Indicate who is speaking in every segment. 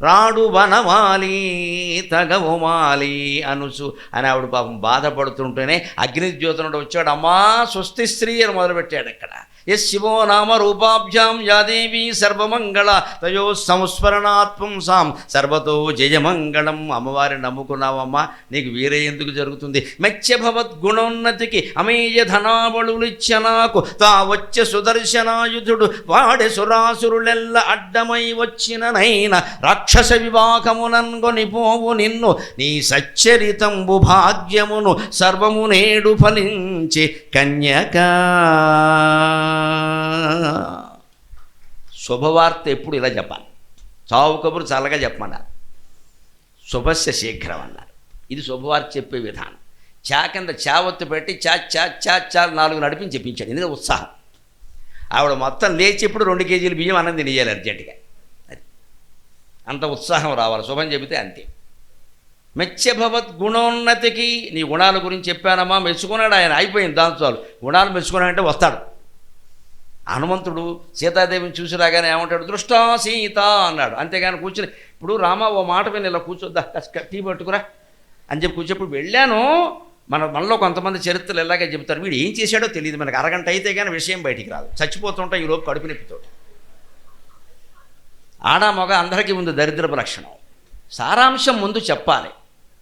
Speaker 1: రాడు వనమాలి తగవుమాలి అనుసు అని ఆవిడ పాపం బాధపడుతుంటేనే అగ్నిజ్యోతునుడు వచ్చాడు. అమ్మా స్వస్తి స్త్రీ అని మొదలుపెట్టాడు. ఇక్కడ ఎస్ శివో నామ రూపాభ్యాం యాదేవి సర్వమంగళ తయో సంస్మరణాత్మం సాం సర్వతో జయమంగళం. అమ్మవారిని నమ్ముకున్నావమ్మా, నీకు వీరే ఎందుకు జరుగుతుంది? మెచ్చభవద్గుణోన్నతికి అమేయ ధనావళులిచ్చ నాకు తా వచ్చే సుదర్శనాయుధుడు వాడే సురాసురులెల్ల అడ్డమై వచ్చిననైన రాక్షస వివాహమునన్గొనిపోవు నిన్ను నీ సచ్చరితంబు భాగ్యమును సర్వము నేడు ఫలించి కన్యకా. శుభవార్త ఎప్పుడు ఇలా చెప్పాలి, చావు కబురు చల్లగా చెప్పమన్నారు. శుభస్య శీఘ్రం అన్నారు. ఇది శుభవార్త చెప్పే విధానం. చా కింద చావత్తు పెట్టి చా చా చా చా 4 నడిపించి చెప్పించాడు. ఎందుకంటే ఉత్సాహం. ఆవిడ మొత్తం లేచి ఇప్పుడు 2 కేజీలు బియ్యం అన్నం తినేయాలి అర్జెంటుగా. అది అంత ఉత్సాహం రావాలి. శుభం చెబితే అంతే. మెచ్చభవద్గుణోన్నతికి, నీ గుణాల గురించి చెప్పానమ్మా, మెచ్చుకున్నాడు ఆయన, అయిపోయింది దాని చాలు. గుణాలు మెచ్చుకున్నాడంటే వస్తాడు. హనుమంతుడు సీతాదేవిని చూసి రాగానే ఏమంటాడు? దృష్టా సీత అన్నాడు. అంతేగాని కూర్చుని ఇప్పుడు రామ ఓ మాట విని ఇలా కూర్చోద్దా, టీ పట్టుకురా అని చెప్పి కూర్చోప్పుడు వెళ్ళాను. మనలో కొంతమంది చరిత్రలు ఎలాగే చెబుతారు, వీడు ఏం చేశాడో తెలియదు మనకు. అరగంట అయితే కానీ విషయం బయటికి రాదు. చచ్చిపోతుంటాం ఈలోపు కడుపు నొప్పితో. ఆడ మగ అందరికీ ముందు దరిద్రపు లక్షణం. సారాంశం ముందు చెప్పాలి.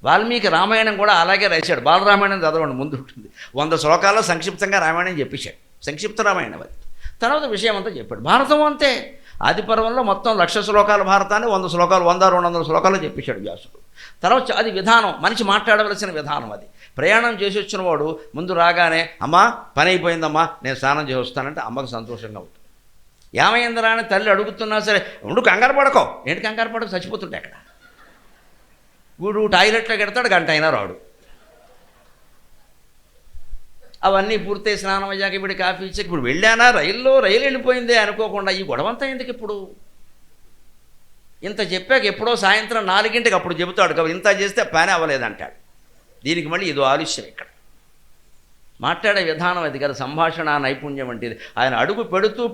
Speaker 1: వాల్మీకి రామాయణం కూడా అలాగే రాశాడు. బాలరామాయణం చదవండి, ముందు ఉంటుంది. 100 శ్లోకాల్లో సంక్షిప్తంగా రామాయణం చెప్పేశాడు. సంక్షిప్త రామాయణం అది. తర్వాత విషయం అంతా చెప్పాడు. భారతం అంతే. ఆది పర్వంలో మొత్తం 1,00,000 శ్లోకాల భారతాన్ని 100 శ్లోకాలు 100-200 శ్లోకాలు చెప్పేశాడు వ్యాసుడు. తర్వాత అది విధానం, మనిషి మాట్లాడవలసిన విధానం అది. ప్రయాణం చేసి వచ్చిన వాడు ముందు రాగానే అమ్మా పని అయిపోయిందమ్మా నేను స్నానం చేసి వస్తానంటే అమ్మకు సంతోషంగా ఉంటుంది. ఏమైందిరా అని తల్లి అడుగుతున్నా సరే ఉండు కంగారు పడకో. ఏంటి కంగారు పడకు, చచ్చిపోతుంటే అక్కడ. వీడు టాయిలెట్లోకి ఎడతాడు, గంట అయినా రాడు. అవన్నీ పూర్తయి స్నానం అయ్యాక ఇప్పుడు కాఫీ ఇచ్చాక ఇప్పుడు వెళ్ళానా రైలు వెళ్ళిపోయిందే అనుకోకుండా ఈ గొడవంతా ఎందుకు ఇప్పుడు? ఇంత చెప్పాక ఎప్పుడో సాయంత్రం 4ంటికి అప్పుడు చెబుతాడు కాబట్టి ఇంత చేస్తే పని అవ్వలేదంటాడు. దీనికి మళ్ళీ ఇదో ఆలస్యం. ఇక్కడ మాట్లాడే విధానం అది కదా, సంభాషణ నైపుణ్యం వంటిది. ఆయన అడుగు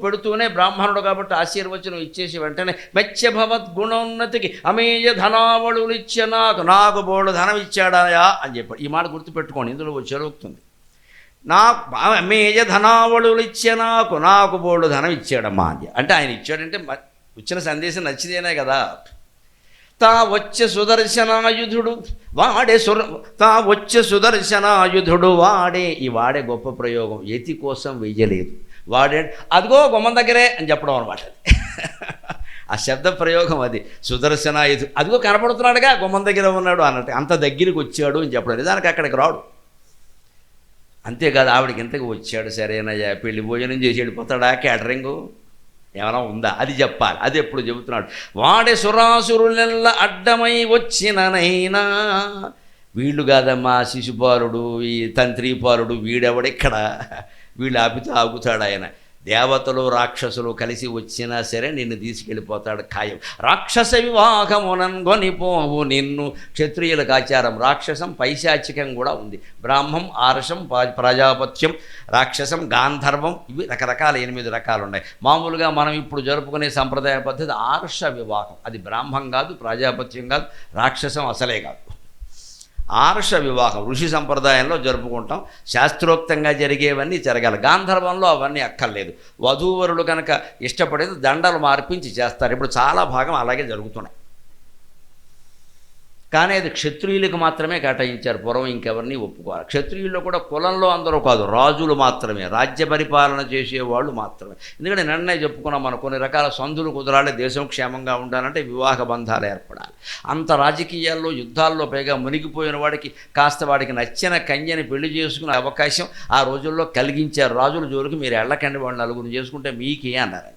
Speaker 1: పెడుతూనే బ్రాహ్మణుడు కాబట్టి ఆశీర్వచనం ఇచ్చేసి వెంటనే మెచ్చభవద్గుణోన్నతికి అమేయ ధనావళులిచ్చ నాకు బోడు ధనం ఇచ్చాడాయా అని చెప్పాడు. ఈ మాట గుర్తుపెట్టుకోండి, ఇందులో చెరువుతుంది. అమేయ ధనావళులిచ్చ నాకు బోడు ధనం ఇచ్చాడమ్మా అని. అంటే ఆయన ఇచ్చాడంటే వచ్చిన సందేశం నచ్చిదేనే కదా. తా వచ్చే సుదర్శనాయుధుడు వాడే సుదర్శనాయుధుడు వాడే. ఈ వాడే గొప్ప ప్రయోగం. యతి కోసం వెయ్యలేదు. వాడే అదిగో గుమ్మం దగ్గరే అని చెప్పడం అనమాట. ఆ శబ్ద ప్రయోగం అది. సుదర్శనాయుధు అదిగో కనపడుతున్నాడుగా గుమ్మం దగ్గర ఉన్నాడు అన్నట్టు. అంత దగ్గరికి వచ్చాడు అని చెప్పడం. నిజానికి అక్కడికి రాడు. అంతేకాదు ఆవిడకి ఇంతకు వచ్చాడు సరేనయ్యా పెళ్లి భోజనం చేసి వెళ్ళిపోతాడా, క్యాటరింగు ఏమైనా ఉందా అది చెప్పాలి. అది ఎప్పుడు చెబుతున్నాడు. వాడే సురాసురులెల్ల అడ్డమై వచ్చిననైనా. వీళ్ళు కాదమ్మా శిశుపాలుడు ఈ తంత్రీపాలుడు వీడెవడెక్కడ, వీళ్ళు ఆపితే ఆగుతాడు ఆయన. దేవతలు రాక్షసులు కలిసి వచ్చినా సరే నిన్ను తీసుకెళ్ళిపోతాడు ఖాయం. రాక్షస వివాహమునన్గొనిపోవు నిన్ను. క్షత్రియులకు ఆచారం. రాక్షసం పైశాచికం కూడా ఉంది. బ్రాహ్మం, ఆర్షం, ప్రజాపత్యం, రాక్షసం, గాంధర్వం, ఇవి రకరకాల 8 రకాలు ఉన్నాయి. మామూలుగా మనం ఇప్పుడు జరుపుకునే సంప్రదాయ పద్ధతి ఆర్ష వివాహం. అది బ్రాహ్మం కాదు, ప్రజాపత్యం కాదు, రాక్షసం అసలే కాదు. ఆర్ష వివాహం ఋషి సంప్రదాయంలో జరుపుకుంటాం. శాస్త్రోక్తంగా జరిగేవన్నీ జరగాలి. గాంధర్వంలో అవన్నీ అక్కర్లేదు. వధూవరులు కనుక ఇష్టపడేది దండలు మార్పించి చేస్తారు. ఇప్పుడు చాలా భాగం అలాగే జరుగుతున్నాయి. కానీ అది క్షత్రియులకు మాత్రమే కేటాయించారు. పూర్వం ఇంకెవరిని ఒప్పుకోవాలి. క్షత్రియుల్లో కూడా కులంలో అందరూ కాదు, రాజులు మాత్రమే, రాజ్య పరిపాలన చేసేవాళ్ళు మాత్రమే. ఎందుకంటే నిన్నే చెప్పుకున్నాం మనం, కొన్ని రకాల సంధులు కుదరాలి, దేశం క్షేమంగా ఉండాలంటే వివాహ బంధాలు ఏర్పడాలి. అంత రాజకీయాల్లో యుద్ధాల్లో పైగా మునిగిపోయిన వాడికి కాస్త వాడికి నచ్చిన కన్యని పెళ్లి చేసుకునే అవకాశం ఆ రోజుల్లో కలిగించారు. రాజుల జోలికి మీరు ఎళ్ళకండి, వాళ్ళు 4 చేసుకుంటే మీకే అన్నారు.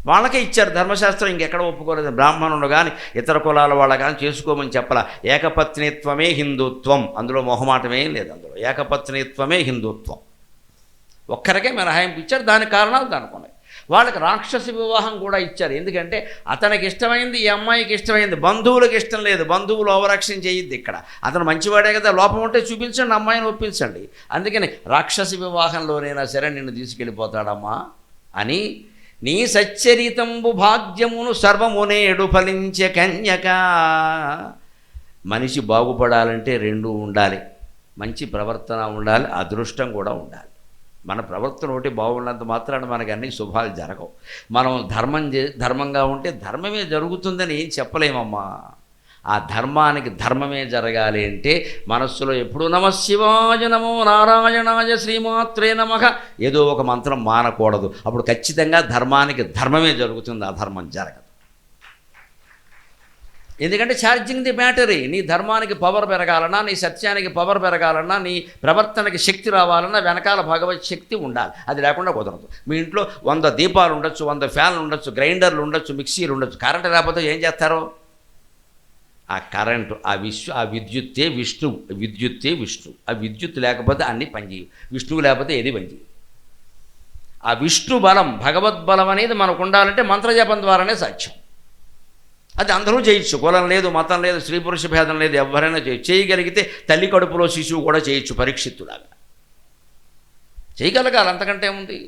Speaker 1: వాళ్ళకే ఇచ్చారు ధర్మశాస్త్రం. ఇంకెక్కడ ఒప్పుకోలేదు. బ్రాహ్మణుడు కానీ ఇతర కులాల వాళ్ళ కానీ చేసుకోమని చెప్పలా. ఏకపత్నిత్వమే హిందుత్వం, అందులో మొహమాటమే లేదు. అందులో ఏకపత్నిత్వమే హిందుత్వం. ఒక్కరికే మినహాయింపు ఇచ్చారు. దానికి కారణాలు దానికి ఉన్నాయి. వాళ్ళకి రాక్షస వివాహం కూడా ఇచ్చారు. ఎందుకంటే అతనికి ఇష్టమైంది ఈ అమ్మాయికి ఇష్టమైంది, బంధువులకు ఇష్టం లేదు. బంధువులు ఓవరాక్షన్ చేయొద్దు. ఇక్కడ అతను మంచివాడే కదా, లోపం ఉంటే చూపించండి, అమ్మాయిని ఒప్పించండి. అందుకని రాక్షస వివాహంలోనైనా సరే నిన్ను తీసుకెళ్ళిపోతాడమ్మా అని నీ సచ్చరితంబు భాగ్యమును సర్వమునేడు ఫలించే కన్యక. మనిషి బాగుపడాలంటే రెండూ ఉండాలి, మంచి ప్రవర్తన ఉండాలి, అదృష్టం కూడా ఉండాలి. మన ప్రవర్తన ఒకటి బాగున్నంత మాత్రాన మనకు అన్ని శుభాలు జరగవు. మనం ధర్మంగా ఉంటే ధర్మమే జరుగుతుందని ఏం చెప్పలేమమ్మా. ఆ ధర్మానికి ధర్మమే జరగాలి అంటే మనస్సులో ఎప్పుడు నమఃశివాయ నమో నారాయణాయ శ్రీమాత్రే నమః ఏదో ఒక మంత్రం మానకూడదు. అప్పుడు ఖచ్చితంగా ధర్మానికి ధర్మమే జరుగుతుంది, అధర్మం జరగదు. ఎందుకంటే ఛార్జింగ్ ది బ్యాటరీ. నీ ధర్మానికి పవర్ పెరగాలన్నా, నీ సత్యానికి పవర్ పెరగాలన్నా, నీ ప్రవర్తనకి శక్తి రావాలన్నా వెనకాల భగవత్ శక్తి ఉండాలి. అది లేకుండా కుదరదు. మీ ఇంట్లో 100 దీపాలు ఉండొచ్చు, 100 ఫ్యాన్లు ఉండొచ్చు, గ్రైండర్లు ఉండొచ్చు, మిక్సీలు ఉండొచ్చు. కరెంట్ లేకపోతే ఏం చేస్తారు? ఆ కరెంటు, ఆ విద్యుత్తే విష్ణువు, విద్యుత్తే విష్ణువు. ఆ విద్యుత్ లేకపోతే అన్నీ పనిచేయవు, విష్ణువు లేకపోతే ఏది పనిచేయవు. ఆ విష్ణు బలం, భగవద్బలం అనేది మనకు ఉండాలంటే మంత్రజపం ద్వారానే సాధ్యం. అది అందరూ చేయొచ్చు, కులం లేదు, మతం లేదు, స్త్రీ పురుష భేదం లేదు, ఎవరైనా చేయగలిగితే తల్లి కడుపులో శిశువు కూడా చేయొచ్చు, పరీక్షిత్తులాగా చేయగలగాలి. అంతకంటే ఉంది.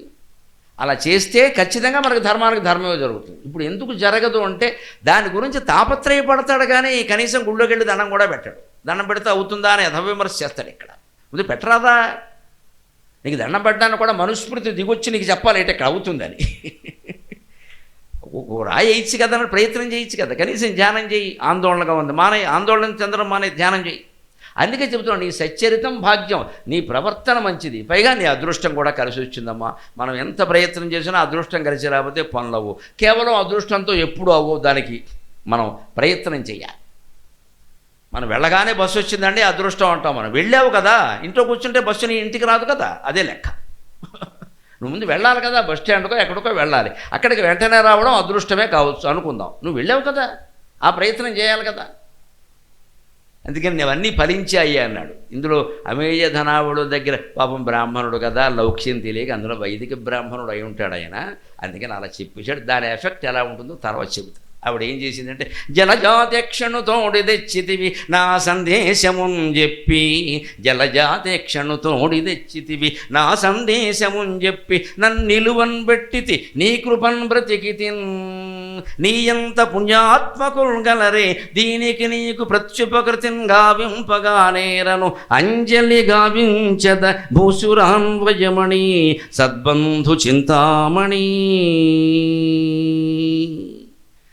Speaker 1: అలా చేస్తే ఖచ్చితంగా మనకు ధర్మానికి ధర్మమే జరుగుతుంది. ఇప్పుడు ఎందుకు జరగదు అంటే దాని గురించి తాపత్రయపడతాడు, కానీ కనీసం గుళ్ళోకి వెళ్ళి దండం కూడా పెట్టాడు. దండం పెడితే అవుతుందా అని యథవిమర్శ చేస్తాడు. ఇక్కడ ముందు పెట్టరాదా? నీకు దండం పెట్టడానికి కూడా మనుస్మృతి దిగొచ్చి నీకు చెప్పాలి అంటే ఇక్కడ అవుతుందని. రాయి వేయచ్చు కదా, ప్రయత్నం చేయొచ్చు కదా, కనీసం ధ్యానం చేయి. ఆందోళనగా ఉంది, ఆందోళన చెందడం మానే ధ్యానం చేయి. అందుకే చెబుతున్నాను, నీ సచ్చరితం భాగ్యం, నీ ప్రవర్తన మంచిది, పైగా నీ అదృష్టం కూడా కలిసి వచ్చిందమ్మా. మనం ఎంత ప్రయత్నం చేసినా అదృష్టం కలిసి రాకపోతే పనులు అవ్వు. కేవలం అదృష్టంతో ఎప్పుడు అవ్వు, దానికి మనం ప్రయత్నం చేయాలి. మనం వెళ్ళగానే బస్సు వచ్చిందండి అదృష్టం అంటాం. మనం వెళ్ళావు కదా, ఇంట్లో కూర్చుంటే బస్సు నీ ఇంటికి రాదు కదా, అదే లెక్క. నువ్వు ముందు వెళ్ళాలి కదా, బస్ స్టాండ్కో ఎక్కడికో వెళ్ళాలి. అక్కడికి వెంటనే రావడం అదృష్టమే కావచ్చు అనుకుందాం. నువ్వు వెళ్ళావు కదా, ఆ ప్రయత్నం చేయాలి కదా. అందుకని అవన్నీ ఫలించాయి అన్నాడు. ఇందులో అమేయ ధనావుడు దగ్గర పాపం బ్రాహ్మణుడు కదా, లౌక్యం తెలియక అందులో వైదిక బ్రాహ్మణుడు అయి ఉంటాడు ఆయన. అందుకని అలా చెప్పేశాడు. దాని ఎఫెక్ట్ ఎలా ఉంటుందో తర్వాత చెబుతాడు. ఆవిడ ఏం చేసిందంటే, జలజాతేక్షను తోడి తెచ్చితివి నా సందేశమున్ చెప్పి, జలజాతేక్షను తోడి తెచ్చితివి నా సందేశమున్ చెప్పి, నన్నిలువన్ బెట్టితి నీ కృపన్ బ్రతికితిన్, నీయంత పుణ్యాత్మకుల్ గలరే దీనికి నీకు ప్రత్యుపకృతిన్ గావింపగా నేరను, అంజలి గావించద భూసురాన్వయమణి సద్బంధు చింతామణి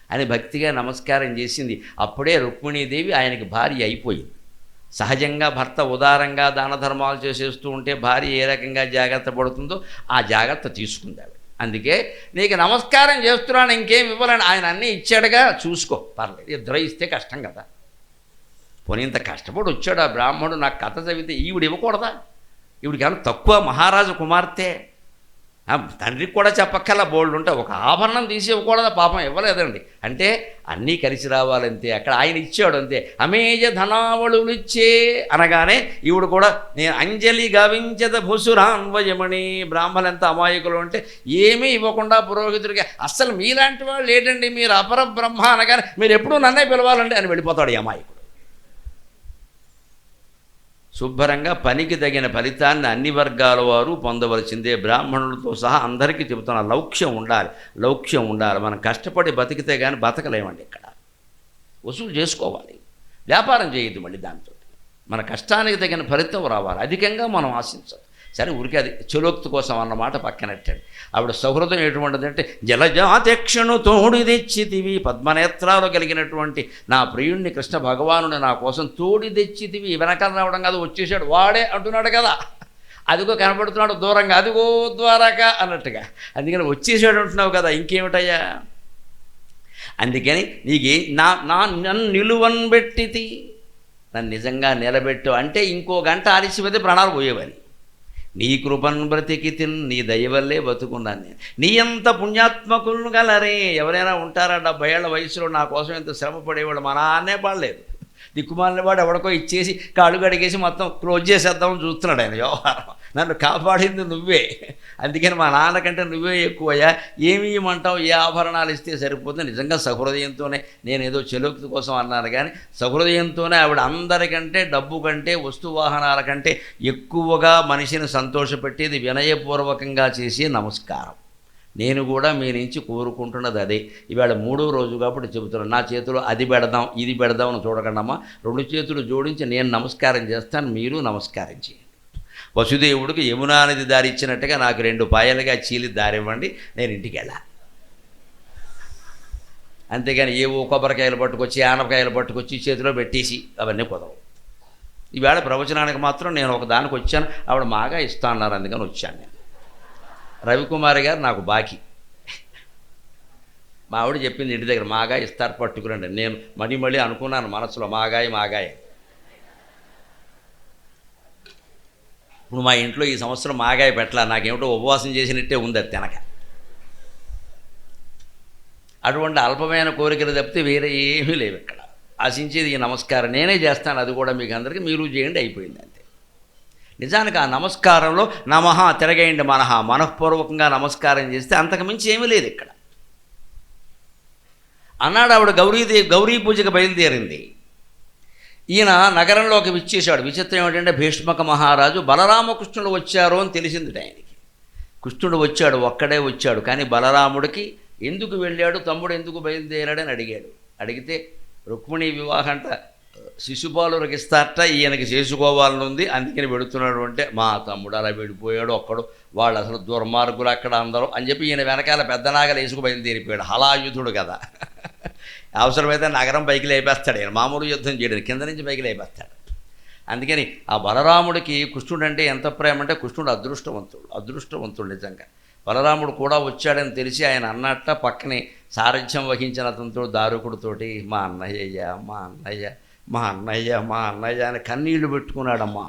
Speaker 1: అని భక్తిగా నమస్కారం చేసింది. అప్పుడే రుక్మిణీదేవి ఆయనకి భార్య అయిపోయింది. సహజంగా భర్త ఉదారంగా దాన ధర్మాలు చేసేస్తూ ఉంటే భార్య ఏ రకంగా జాగ్రత్త పడుతుందో ఆ జాగ్రత్త తీసుకుంది ఆవిడ. అందుకే నీకు నమస్కారం చేస్తున్నాను, ఇంకేం ఇవ్వాలని, ఆయన అన్నీ ఇచ్చాడుగా, చూసుకో, పర్లేదు. ఇద్దరు ఇస్తే కష్టం కదా. పోనీ ఇంత కష్టపడి వచ్చాడు ఆ బ్రాహ్మణుడు, నాకు కథ చదివితే ఈవిడ ఇవ్వకూడదా? ఈవిడికి ఏమన్నా తక్కువ? మహారాజు కుమార్తె, తండ్రికి కూడా చెప్పక్కల బోల్డ్ ఉంటే ఒక ఆభరణం తీసి ఇవ్వకూడదా? పాపం ఇవ్వలేదండి. అంటే అన్నీ కలిసి రావాలంతే. అక్కడ ఆయన ఇచ్చాడు అంతే. అమేయ ధనావళులు ఇచ్చే అనగానే ఈవిడ కూడా నేను అంజలి గావించద భూసురాన్వయమణి. బ్రాహ్మణులు ఎంత అమాయకులు అంటే ఏమీ ఇవ్వకుండా పురోహితుడికి, అస్సలు మీలాంటి వాళ్ళు లేదండి, మీరు అపర బ్రహ్మ అనగానే మీరు ఎప్పుడూ నన్నే పిలవాలండి అని వెళ్ళిపోతాడు ఈ అమాయకుడు. శుభ్రంగా పనికి తగిన ఫలితాన్ని అన్ని వర్గాల వారు పొందవలసిందే, బ్రాహ్మణులతో సహా అందరికీ చెబుతున్నా. లౌక్యం ఉండాలి, లౌక్యం ఉండాలి. మనం కష్టపడి బతికితే కానీ బతకలేమండి. ఇక్కడ వసూలు చేసుకోవాలి, వ్యాపారం చేయొద్దు. మళ్ళీ దాంతో మన కష్టానికి తగిన ఫలితం రావాలి, అధికంగా మనం ఆశించాలి. సరే, ఊరికే అది చలోక్తి కోసం అన్నమాట పక్కనట్టండి. ఆవిడ సౌహృదం ఎటువంటిదంటే, జలజాతేక్షను తోడు తెచ్చితివి, పద్మనేత్రాలు కలిగినటువంటి నా ప్రియుణ్ణి కృష్ణ భగవానుని నా కోసం తోడి తెచ్చితివి. వెనకాల రావడం కాదు, వచ్చేసాడు వాడే అంటున్నాడు కదా, అదిగో కనపడుతున్నాడు దూరంగా, అదిగో ద్వారక అన్నట్టుగా. అందుకని వచ్చేసాడు అంటున్నావు కదా, ఇంకేమిటయ్యా. అందుకని నీకే నన్ను నిలువన్ పెట్టితి, నన్ను నిజంగా నిలబెట్టు అంటే ఇంకో గంట ఆలస్యమైతే ప్రాణాలు పోయేవని. నీ కృపన్ బ్రతికి నీ దయ వల్లే బతుకున్నాను నేను. నీ అంత పుణ్యాత్మకులను గలరే, ఎవరైనా ఉంటారా 70 ఏళ్ల వయసులో నా కోసం ఎంత శ్రమ పడేవాడు? మా నాన్నే పడలేదు. దిక్కుమాలిన వాడు ఎవడికో ఇచ్చేసి కాళ్ళు గడిగేసి మొత్తం క్లోజ్ చేసేద్దామని చూస్తున్నాడు ఆయన వ్యవహారం. నన్ను కాపాడింది నువ్వే, అందుకని మా నాన్నకంటే నువ్వే ఎక్కువయ్యా. ఏమి ఇవ్వమంటావు? ఏ ఆభరణాలు ఇస్తే సరిపోతుంది? నిజంగా సహృదయంతోనే, నేనేదో చెలోక్తి కోసం అన్నాను కానీ సహృదయంతోనే ఆవిడ అందరికంటే, డబ్బు కంటే, వస్తువాహనాల కంటే ఎక్కువగా మనిషిని సంతోషపెట్టేది వినయపూర్వకంగా చేసే నమస్కారం. నేను కూడా మీ నుంచి కోరుకుంటున్నది అదే. ఇవాళ 3వ రోజు కాబట్టి చెబుతున్నాను. నా చేతిలో అది పెడదాం ఇది పెడదాం అని చూడకండమ్మా. 2 చేతులు జోడించి నేను నమస్కారం చేస్తాను, మీరు నమస్కారం చేయండి. వసుదేవుడికి యమునా నది దారి ఇచ్చినట్టుగా నాకు 2 పాయలుగా చీలి దారివ్వండి, నేను ఇంటికి వెళ్ళాలి. అంతేగాని ఏవో కొబ్బరికాయలు పట్టుకొచ్చి ఆనపకాయలు పట్టుకొచ్చి చేతిలో పెట్టేసి అవన్నీ కుదరవు. ఈవేళ ప్రవచనానికి మాత్రం నేను ఒక దానికి వచ్చాను, ఆవిడ మాగా ఇస్తా అన్నారు, అందుకని వచ్చాను నేను. రవికుమారి గారు నాకు బాకీ. మా ఆవిడ చెప్పింది ఇంటి దగ్గర మాగా ఇస్తారు పట్టుకురండి. నేను మళ్ళీ అనుకున్నాను మనసులో మాగాయ. ఇప్పుడు మా ఇంట్లో ఈ సంవత్సరం మాగాయ పెట్టాల, నాకేమిటో ఉపవాసం చేసినట్టే ఉంది అది తినక. అటువంటి అల్పమైన కోరికలు తప్పితే వేరే ఏమీ లేవు ఇక్కడ. ఆశించేది ఈ నమస్కారం నేనే చేస్తాను, అది కూడా మీకు అందరికీ మీరు చేయండి, అయిపోయింది అంతే. నిజానికి ఆ నమస్కారంలో నమః తిరగేయండి, మనఃపూర్వకంగా నమస్కారం చేస్తే అంతకుమించి ఏమీ లేదు ఇక్కడ అన్నాడు. ఆవిడ గౌరీ పూజకు బయలుదేరింది. ఈయన నగరంలోకి విచ్చేశాడు. విచిత్రం ఏమిటంటే భీష్మక మహారాజు బలరామకృష్ణుడు వచ్చారు అని తెలిసింది ఆయనకి. కృష్ణుడు వచ్చాడు, ఒక్కడే వచ్చాడు, కానీ బలరాముడికి ఎందుకు వెళ్ళాడు, తమ్ముడు ఎందుకు బయలుదేరాడని అడిగితే రుక్మిణీ వివాహం అంట శిశుపాలునికి ఇస్తారట, ఈయనకి చేసుకోవాలనుంది అందుకని వెడుతున్నాడు అంటే, మా తమ్ముడు అలా వెళ్ళిపోయాడు ఒక్కడు, వాళ్ళు అసలు దుర్మార్గులు అక్కడ అందరూ అని చెప్పి ఈయన వెనకాల పెద్ద నాగలు వేసుకు బయలుదేరిపోయాడు. హలాయుధుడు కదా, అవసరమైతే నగరం పైకి లేపేస్తాడు ఈయన, మామూలు యుద్ధం చేయడానికి కింద నుంచి పైకి లేపేస్తాడు. అందుకని ఆ బలరాముడికి కృష్ణుడు అంటే ఎంత ప్రేమ అంటే, కృష్ణుడు అదృష్టవంతుడు నిజంగా. బలరాముడు కూడా వచ్చాడని తెలిసి ఆయన అన్నట్ట పక్కనే సారథ్యం వహించిన అతనితో దారుకుడితోటి మా అన్నయ్య అని కన్నీళ్లు పెట్టుకున్నాడమ్మా.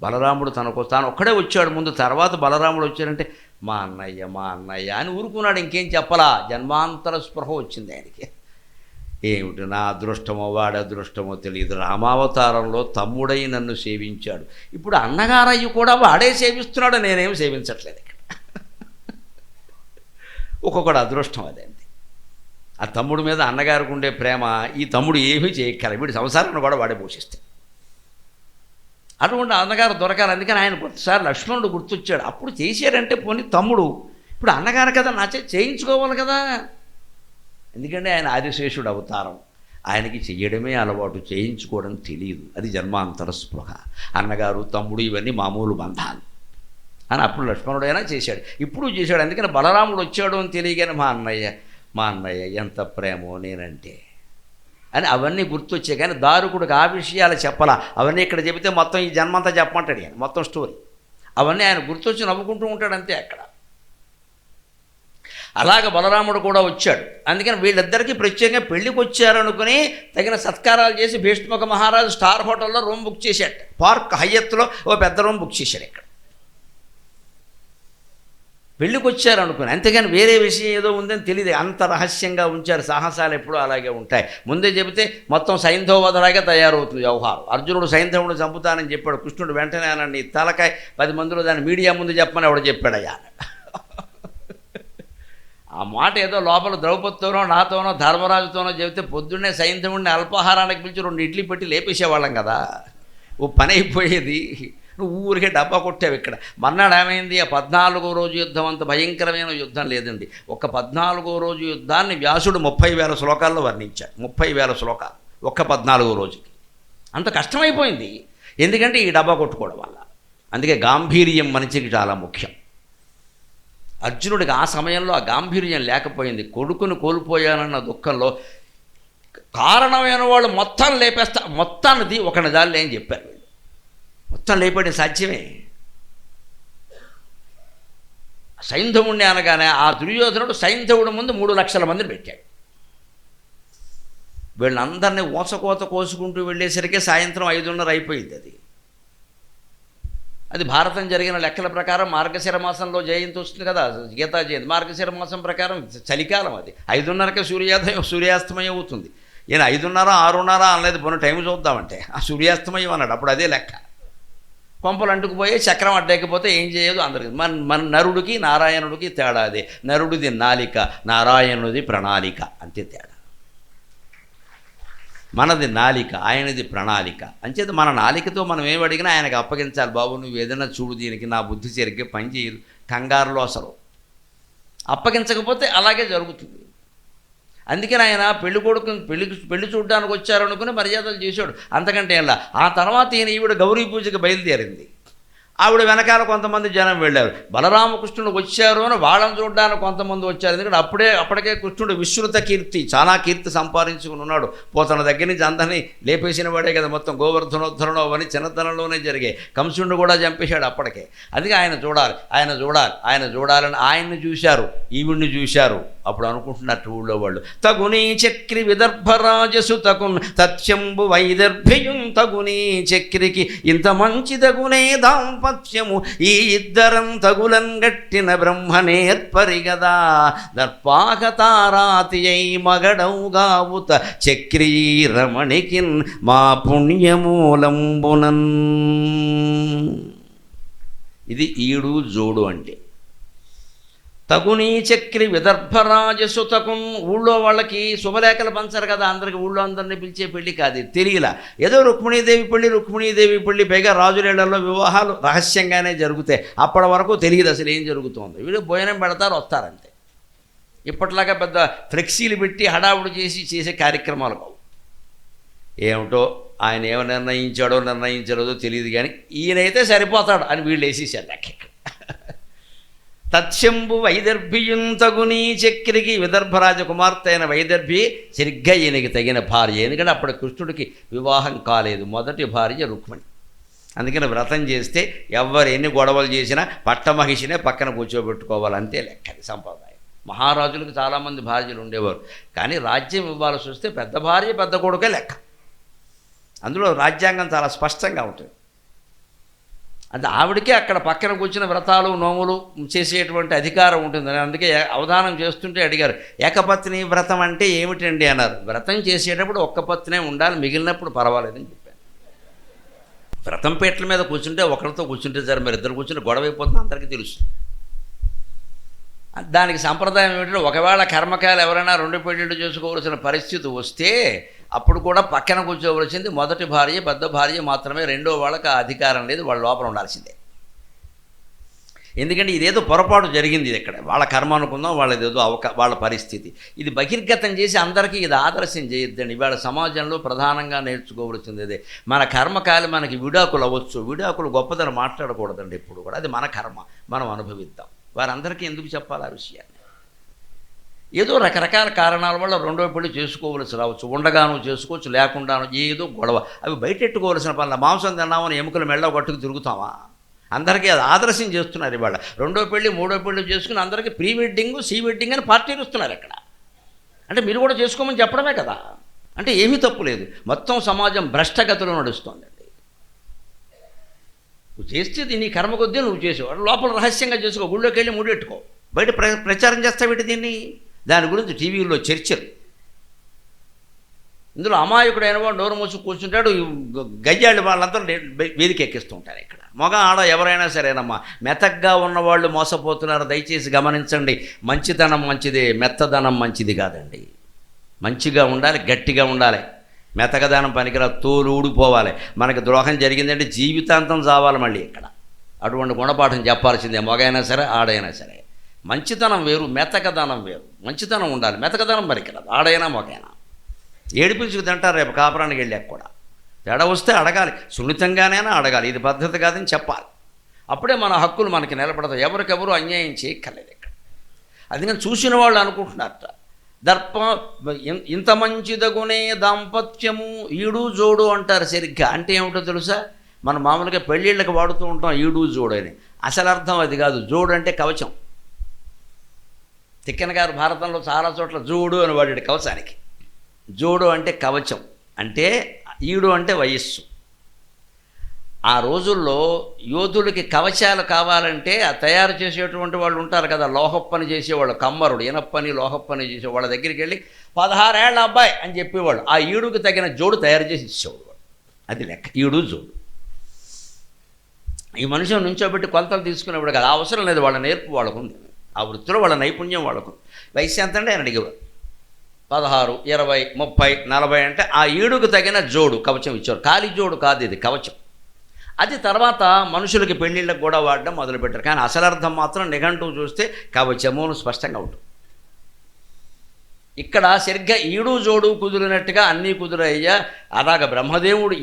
Speaker 1: బలరాముడు తాను ఒక్కడే వచ్చాడు ముందు, తర్వాత బలరాముడు వచ్చాడంటే మా అన్నయ్య అని ఊరుకున్నాడు, ఇంకేం చెప్పలా. జన్మాంతర స్పృహ వచ్చింది ఆయనకి. ఏమిటి నా అదృష్టమో వాడి అదృష్టమో తెలియదు, రామావతారంలో తమ్ముడై నన్ను సేవించాడు, ఇప్పుడు అన్నగారయ్య కూడా వాడే సేవిస్తున్నాడు, నేనేం సేవించట్లేదు ఇక్కడ. ఒక్కొక్కడు అదృష్టం అదేంటి. ఆ తమ్ముడి మీద అన్నగారికి ఉండే ప్రేమ ఈ తమ్ముడు ఏమీ చేయక్కల, వీడి సంసారాన్ని కూడా వాడే పోషిస్తాడు. అటువంటి అన్నగారు దొరకాలి. అందుకని ఆయన కొద్దిసారి లక్ష్మణుడు గుర్తొచ్చాడు. అప్పుడు చేశారంటే పోనీ తమ్ముడు, ఇప్పుడు అన్నగారు కదా నా చేయించుకోవాలి కదా. ఎందుకంటే ఆయన ఆదిశేషుడు అవతారం, ఆయనకి చెయ్యడమే అలవాటు, చేయించుకోవడం తెలియదు. అది జన్మాంతర స్పృహ. అన్నగారు తమ్ముడు ఇవన్నీ మామూలు బంధాలు అని అప్పుడు లక్ష్మణుడైనా చేశాడు, ఇప్పుడు చేశాడు. అందుకని బలరాముడు వచ్చాడు అని తెలియగానే మా అన్నయ్య ఎంత ప్రేమో నేనంటే అని అవన్నీ గుర్తొచ్చాయి. కానీ దారుకుడికి ఆ విషయాలు చెప్పాలా, అవన్నీ ఇక్కడ చెబితే మొత్తం ఈ జన్మంతా చెప్పమంటాడు ఆయన, మొత్తం స్టోరీ అవన్నీ ఆయన గుర్తొచ్చి నవ్వుకుంటూ ఉంటాడు అంతే అక్కడ. అలాగ బలరాముడు కూడా వచ్చాడు. అందుకని వీళ్ళిద్దరికీ ప్రత్యేకంగా పెళ్లికి వచ్చారనుకుని తగిన సత్కారాలు చేసి భీష్మక మహారాజు స్టార్ హోటల్లో రూమ్ బుక్ చేశాడు. పార్క్ హయ్యత్లో ఓ పెద్ద రూమ్ బుక్ చేశాడు ఇక్కడ. పెళ్ళికి వచ్చారనుకుని, అంతేగాని వేరే విషయం ఏదో ఉందని తెలియదు, అంత రహస్యంగా ఉంచారు. సాహసాలు ఎప్పుడూ అలాగే ఉంటాయి. ముందే చెబితే మొత్తం సైంధవవధలాగా తయారవుతుంది వ్యవహారం. అర్జునుడు సైంధవుడు చంపుతానని చెప్పాడు, కృష్ణుడు వెంటనే అనండి తలకాయ 10 మందిలో దాన్ని మీడియా ముందు చెప్పమని ఎవడు చెప్పాడయ్యా. ఆ మాట ఏదో లోపల ద్రౌపదితోనో నాతోనో ధర్మరాజుతోనో చెబితే పొద్దున్నే సైంధవుడిని అల్పాహారానికి పిలిచి 2 ఇడ్లీ పెట్టి లేపేసేవాళ్ళం కదా, ఓ పని అయిపోయేది. నువ్వు ఊరికే డబ్బా కొట్టావు ఇక్కడ. మర్నాడు ఏమైంది, ఆ 14వ రోజు యుద్ధం అంత భయంకరమైన యుద్ధం లేదండి. ఒక 14వ రోజు యుద్ధాన్ని వ్యాసుడు 30,000 శ్లోకాల్లో వర్ణించాడు. 30,000 శ్లోకాలు ఒక్క 14వ రోజుకి. అంత కష్టమైపోయింది, ఎందుకంటే ఈ డబ్బా కొట్టుకోవడం వల్ల. అందుకే గాంభీర్యం మనిషికి చాలా ముఖ్యం. అర్జునుడికి ఆ సమయంలో ఆ గాంభీర్యం లేకపోయింది. కొడుకును కోల్పోయానన్న దుఃఖంలో కారణమైన వాళ్ళు మొత్తం లేపేస్తా, మొత్తాన్ని ఒక నిజాలు ఏం చెప్పారు, మొత్తం లేపడం సాధ్యమే. సైంధవుణ్ణి అనగానే ఆ దుర్యోధనుడు సైంధవుడి ముందు 3 లక్షల మందిని పెట్టాడు. వీళ్ళందరినీ ఓసకోత కోసుకుంటూ వెళ్ళేసరికి సాయంత్రం 5:30 అయిపోయింది. అది భారతం జరిగిన లెక్కల ప్రకారం మార్గశిర మాసంలో జయంతి వస్తుంది కదా, గీతా జయంతి. మార్గశిర మాసం ప్రకారం చలికాలం, అది 5:30కే సూర్యాస్తమయం అవుతుంది. ఈయన 5:30 6:30 అనలేదు, పోనీ టైం చూద్దామంటే ఆ సూర్యాస్తమయం అన్నాడు. అప్పుడు అదే లెక్క. కొంపలు అంటుకుపోయి చక్రం అడ్డకపోతే ఏం చేయదు అందరికి. మన నరుడికి నారాయణుడికి తేడా అదే. నరుడిది నాలిక, నారాయణుడిది ప్రణాళిక, అంతే తేడా. మనది నాలిక, ఆయనది ప్రణాళిక. అంచేత మన నాలికతో మనం ఏమి అడిగినా ఆయనకు అప్పగించాలి. బాబు నువ్వు ఏదైనా చూడు, దీనికి నా బుద్ధి సరిగ్గా పని చేయదు, కంగారులో అసలు అప్పగించకపోతే అలాగే జరుగుతుంది. అందుకని ఆయన పెళ్లి కొడుకుని పెళ్లి చూడడానికి వచ్చారు అనుకుని మర్యాదలు చేశాడు, అంతకంటే ఎలా. ఆ తర్వాత ఈవిడ గౌరీ పూజకి బయలుదేరింది. ఆవిడ వెనకాల కొంతమంది జనం వెళ్ళారు. బలరామకృష్ణుడు వచ్చారు అని వాళ్ళని చూడడానికి కొంతమంది వచ్చారు. ఎందుకంటే అప్పటికే కృష్ణుడు విస్తృత కీర్తి, చాలా కీర్తి సంపాదించుకుని ఉన్నాడు. పోతన దగ్గర నుంచి అందరినీ లేపేసిన వాడే కదా. మొత్తం గోవర్ధనోద్ధరణం అవన్నీ చిన్నతనంలోనే జరిగాయి. కంసుడిని కూడా చంపేశాడు అప్పటికే. అందుకే ఆయన చూడాలని ఆయన్ని చూశారు, ఈవిడ్ని చూశారు. అప్పుడు అనుకుంటున్నట్టు ఊళ్ళో వాళ్ళు, తగునీ చక్రి విదర్భరాజసు తగున్ తత్యంబు వైదర్భ్యయుం తగునీ చక్రికి ఇంత మంచి తగునే దాంపత్యము ఈ ఇద్దరం తగులం గట్టిన బ్రహ్మనేర్పరిగదా దర్పాకతారాతియై మగడౌగావుత చక్రీ రమణికిన్ మా పుణ్యమూలంబునన్. ఇది ఈడు జోడు అంటే. తగునీ చక్రి విదర్భరాజసు తగున్. ఊళ్ళో వాళ్ళకి శుభలేఖలు పంచరు కదా, అందరికి ఊళ్ళో అందరినీ పిలిచే పెళ్లి కాదు, తెలియలా. ఏదో రుక్మిణీదేవి పెళ్లి, పైగా రాజులేళ్లలో వివాహాలు రహస్యంగానే జరుగుతాయి. అప్పటి వరకు తెలియదు అసలు ఏం జరుగుతుందో. వీళ్ళు భోజనం పెడతారు, వస్తారంతే. ఇప్పట్లాగా పెద్ద ఫ్లెక్సీలు పెట్టి హడావుడు చేసే కార్యక్రమాలు కావు. ఏమిటో ఆయన ఏమో నిర్ణయించలేదో తెలియదు, కానీ ఈయనైతే సరిపోతాడు అని వీళ్ళు వేసేసారు లెక్క. తత్శంభు వైదర్భియుం తగునీ చక్రికి. విదర్భరాజ కుమార్తె అయిన వైదర్భి సరిగ్గా ఈయనకి తగిన భార్య. ఎందుకంటే అప్పుడు కృష్ణుడికి వివాహం కాలేదు, మొదటి భార్య రుక్మిణి. అందుకని వ్రతం చేస్తే ఎవరు ఎన్ని గొడవలు చేసినా పట్టమహిషినే పక్కన కూర్చోబెట్టుకోవాలి, అంతే లెక్క. అది సంప్రదాయం. మహారాజులకు చాలామంది భార్యలు ఉండేవారు, కానీ రాజ్యం ఇవ్వాల్సి వస్తే పెద్ద భార్య పెద్ద కొడుకే లెక్క. అందులో రాజ్యాంగం చాలా స్పష్టంగా ఉంటుంది. అంటే ఆవిడకే అక్కడ పక్కన కూర్చున్న వ్రతాలు నోములు చేసేటువంటి అధికారం ఉంటుందని. అందుకే అవధానం చేస్తుంటే అడిగారు, ఏకపత్ని వ్రతం అంటే ఏమిటండి అన్నారు. వ్రతం చేసేటప్పుడు ఒక్క పత్నే ఉండాలి, మిగిలినప్పుడు పర్వాలేదని చెప్పాను. వ్రతం పీటల మీద కూర్చుంటే ఒకరితో కూర్చుంటే సరే, మరి ఇద్దరు కూర్చుంటే గొడవ అయిపోతుంది, అందరికీ తెలుసు. దానికి సంప్రదాయం ఏమిటంటే, ఒకవేళ కర్మకాయలు ఎవరైనా 2 పెళ్ళిళ్ళు చేసుకోవాల్సిన పరిస్థితి వస్తే అప్పుడు కూడా పక్కన కూర్చోవలసింది మొదటి భార్య పెద్ద భార్య మాత్రమే. రెండో వాళ్ళకి ఆ అధికారం లేదు, వాళ్ళ లోపల ఉండాల్సిందే. ఎందుకంటే ఇదేదో పొరపాటు జరిగింది ఇక్కడ, వాళ్ళ కర్మ అనుకుందాం, వాళ్ళదేదో వాళ్ళ పరిస్థితి. ఇది బహిర్గతం చేసి అందరికీ ఇది ఆదర్శం చేయొద్దండి. ఇవాళ సమాజంలో ప్రధానంగా నేర్చుకోవలసింది అదే. మన కర్మకాయలు మనకి విడాకులు అవ్వచ్చు, విడాకులు గొప్పదని మాట్లాడకూడదండి ఎప్పుడు కూడా. అది మన కర్మ, మనం అనుభవిద్దాం. వారందరికీ ఎందుకు చెప్పాలి ఆ విషయాన్ని? ఏదో రకరకాల కారణాల వల్ల రెండో పెళ్లి చేసుకోవలసి రావచ్చు, ఉండగాను చేసుకోవచ్చు, లేకుండాను ఏదో గొడవ. అవి బయటెట్టుకోవలసిన పనుల. మాంసం తిన్నామని ఎముకలు మెళ్ళ పట్టుకు తిరుగుతామా? అందరికీ అది ఆదర్శం చేస్తున్నారు ఇవాళ. రెండో పెళ్లి మూడో పెళ్లి చేసుకుని అందరికీ ప్రీ వెడ్డింగ్ సీ వెడ్డింగ్ అని పార్టీలు ఇస్తున్నారు ఇక్కడ. అంటే మీరు కూడా చేసుకోమని చెప్పడమే కదా. అంటే ఏమీ తప్పు లేదు. మొత్తం సమాజం భ్రష్టగతిలో నడుస్తోందండి. నువ్వు చేస్తే నీ కర్మ కొద్దీ నువ్వు చేసావు, లోపల రహస్యంగా చేసుకో, గుళ్ళోకి వెళ్ళి ముడెట్టుకో, బయట ప్రచారం చేస్తావు దీన్ని. దాని గురించి టీవీల్లో చర్చలు. ఇందులో అమాయకుడైన వాడు నోరు మూసి కూర్చుంటాడు, గయ్యాళ్ళు వాళ్ళంతా వేదిక ఎక్కిస్తూ ఉంటారు ఇక్కడ. మగ ఆడ ఎవరైనా సరేనమ్మా, మెతగ్గా ఉన్నవాళ్ళు మోసపోతున్నారు, దయచేసి గమనించండి. మంచితనం మంచిదే, మెత్తదనం మంచిది కాదండి. మంచిగా ఉండాలి, గట్టిగా ఉండాలి. మెతకదనం పనికిరా, తోలు ఊడిపోవాలి. మనకి ద్రోహం జరిగిందంటే జీవితాంతం చావాలి మళ్ళీ ఇక్కడ. అటువంటి గుణపాఠం చెప్పాల్సిందే, మగైనా సరే ఆడైనా సరే. మంచితనం వేరు, మెతకదనం వేరు. మంచితనం ఉండాలి, మెతకదనం పనికిరాదు, ఆడైనా మగైనా. ఏడిపించుకు తింటారు రేపు కాపురానికి వెళ్ళాక కూడా. తేడా వస్తే అడగాలి, సున్నితంగానైనా అడగాలి. ఇది పద్ధతి కాదని చెప్పాలి. అప్పుడే మన హక్కులు మనకి నిలబడతాయి. ఎవరికెవరు అన్యాయం చేయక్కర్లేదు ఇక్కడ. అందుకని చూసిన వాళ్ళు అనుకుంటున్నారట, దర్ప ఇంత మంచిదగునే దాంపత్యము ఈడు జోడు అంటారు. సరిగ్గా అంటే ఏమిటో తెలుసా? మనం మామూలుగా పెళ్ళిళ్ళకి వాడుతూ ఉంటాం ఈడు జోడు అని. అసలు అర్థం అది కాదు. జోడు అంటే కవచం. తిక్కన గారు భారతంలో చాలా చోట్ల జోడు అని వాడాడు కవచానికి. జోడు అంటే కవచం, అంటే ఈడు అంటే వయస్సు. ఆ రోజుల్లో యోధులకి కవచాలు కావాలంటే ఆ తయారు చేసేటువంటి వాళ్ళు ఉంటారు కదా, లోహప్పని చేసేవాళ్ళు, కమ్మరుడు, ఇనప్పని లోహప్పని చేసేవాళ్ళు. వాళ్ళ దగ్గరికి వెళ్ళి 16 ఏళ్ల అబ్బాయి అని చెప్పేవాళ్ళు. ఆ ఈడుకి తగిన జోడు తయారు చేసి ఇచ్చేవాడు. అది లెక్క, ఈడు జోడు. ఈ మనుషులు నుంచోబెట్టి కొలతలు తీసుకునేవాడు కదా, అవసరం లేదు. వాళ్ళ నేర్పు వాళ్ళకుంది, ఆ వృత్తిలో వాళ్ళ నైపుణ్యం వాళ్ళకు. వయసు ఎంత అంటే ఆయన అడిగేవాడు. 16, 20, 30, 40 అంటే ఆ ఈడుకు తగిన జోడు కవచం ఇచ్చారు. ఖాళీ జోడు కాదు ఇది, కవచం. అది తర్వాత మనుషులకి పెళ్ళిళ్ళకు కూడా వాడడం మొదలుపెట్టారు. కానీ అసలు అర్థం మాత్రం నిఘంటువు చూస్తే కవచమును స్పష్టంగా ఉంటుంది. ఇక్కడ సరిగ్గా ఈడు జోడు కుదిరినట్టుగా అన్నీ కుదురయ్యా. అలాగ బ్రహ్మదేవుడు